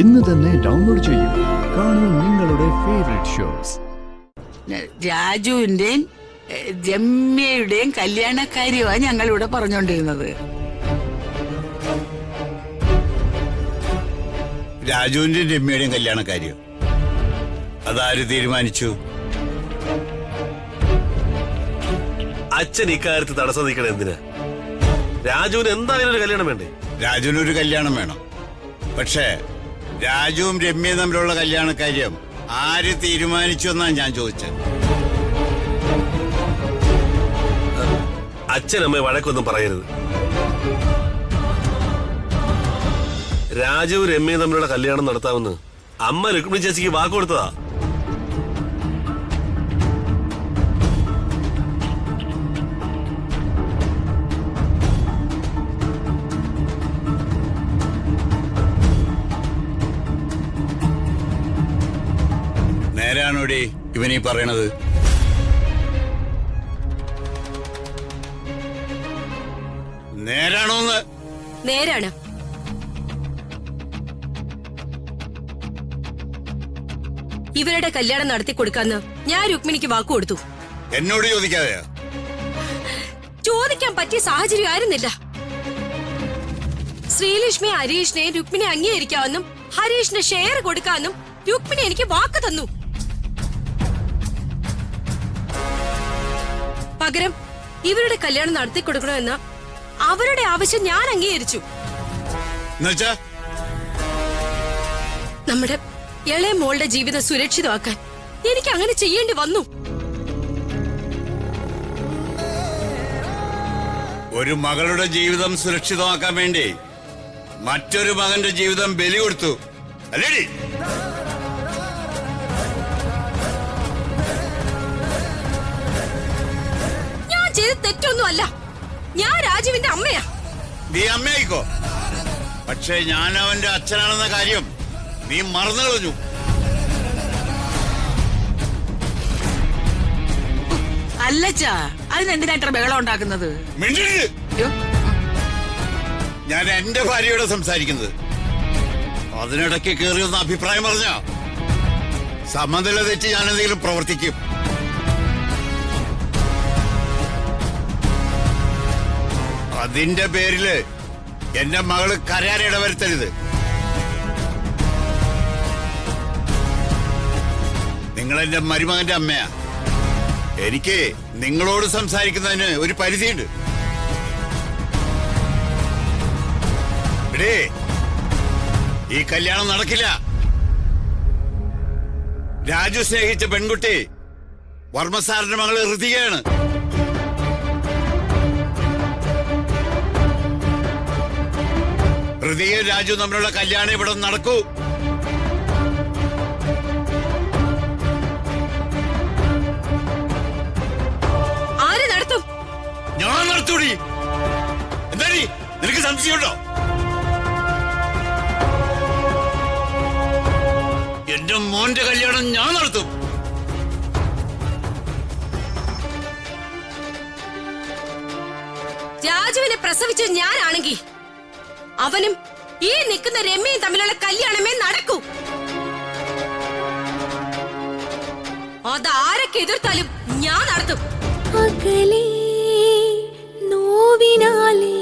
ഇന്ന് തന്നെ ഡൗൺലോഡ് ചെയ്യൂ. കാണൂ നിങ്ങളുടെ ഫേവറേറ്റ് ഷോസ്. രാജുവിന്റെയും രമ്യയുടെയും കല്യാണക്കാര്യമാണ് ഞങ്ങളിവിടെ പറഞ്ഞോണ്ടിരുന്നത്. രാജുവിന്റെയും രമ്യയുടെയും കല്യാണക്കാര്യം അതാര് തീരുമാനിച്ചു? അച്ഛൻ ഇക്കാര്യത്തിൽ തടസ്സം നിൽക്കണ എന്തിനാ? രാജുവിന് എന്തായാലും ഒരു കല്യാണം വേണ്ടേ? രാജുവിനൊരു കല്യാണം വേണം. പക്ഷേ രാജുവും രമ്യയും തമ്മിലുള്ള കല്യാണക്കാര്യം ആര് തീരുമാനിച്ചു എന്നാണ് ഞാൻ ചോദിച്ചത്. അച്ഛനമ്മ വഴക്കൊന്നും പറയരുത്. രാജുവും രമ്യയും തമ്മിലുള്ള കല്യാണം നടത്താമെന്ന് അമ്മ രുക്മിണി ചേച്ചിക്ക് വാക്ക് കൊടുത്തതാ. നേരാണോടി ഇവനീ പറയണത്? നേരാണോന്ന്? നേരാണ്. ഇവരുടെ കല്യാണം നടത്തി കൊടുക്കാന്ന് ഞാൻ രുക്മിണിക്ക് വാക്കു കൊടുത്തു. എന്നോട് ചോദിക്കാതെയാ? ചോദിക്കാൻ പറ്റിയ സാഹചര്യം ആയിരുന്നില്ല. ശ്രീലക്ഷ്മി ഹരീഷിനെ രുക്മിണി അംഗീകരിക്കാമെന്നും ഹരീഷിന് ഷെയർ കൊടുക്കാമെന്നും രുക്മിണി എനിക്ക് വാക്ക് തന്നു. പകരം ഇവരുടെ കല്യാണം നടത്തി കൊടുക്കണമെന്ന അവരുടെ ആവശ്യം ഞാൻ അംഗീകരിച്ചു. നമ്മുടെ ഇളയ മോളുടെ ജീവിതം സുരക്ഷിതമാക്കാൻ എനിക്ക് അങ്ങനെ ചെയ്യേണ്ടി വന്നു. ഒരു മകളുടെ ജീവിതം സുരക്ഷിതമാക്കാൻ വേണ്ടി മറ്റൊരു മകന്റെ ജീവിതം ബലി കൊടുത്തു അല്ലേടി? ഞാൻ ചെയ്ത തെറ്റൊന്നുമല്ല. ഞാൻ രാജുവിന്റെ അമ്മയാ. നീ അമ്മയായിക്കോ, പക്ഷെ ഞാൻ അവന്റെ അച്ഛനാണെന്ന കാര്യം നീ മറന്നു കളഞ്ഞു. അല്ലച്ചാ, അതിനെന്തിനാ ഇത്ര ബഹളം ഉണ്ടാക്കുന്നത്? ഞാൻ എന്റെ ഭാര്യയോട് സംസാരിക്കുന്നത്. അതിനിടയ്ക്ക് കയറിയൊന്ന് അഭിപ്രായം പറഞ്ഞ സമനില തെറ്റി ഞാൻ എന്തെങ്കിലും പ്രവർത്തിക്കും. അതിന്റെ പേരില് എന്റെ മകള് കരയാൻ ഇടവരുത്തരുത്. നിങ്ങൾ എന്റെ മരുമകന്റെ അമ്മയാ. എനിക്ക് നിങ്ങളോട് സംസാരിക്കുന്നതിന് ഒരു പരിധിയുണ്ട്. ഈ കല്യാണം നടക്കില്ല. രാജു സ്നേഹിച്ച പെൺകുട്ടി വർമ്മസാറിന്റെ മകള് ഋതികയാണ്. ഋതികയും രാജു തമ്മിലുള്ള കല്യാണം ഇവിടെ നടക്കൂ. ആര് നടത്തും? ഞാൻ നടത്തൂടി. എന്താടി നിനക്ക് സംശയമുണ്ടോ? എന്റെ മോന്റെ കല്യാണം ഞാൻ നടത്തും. രാജുവിനെ പ്രസവിച്ചത് ഞാനാണെങ്കിൽ അവനും ഈ നിൽക്കുന്ന രമ്യയും തമ്മിലുള്ള കല്യാണമേ നടക്കൂ. അതാരൊക്കെ എതിർത്താലും ഞാൻ നടത്തും. അകലേ നോവിനാലേ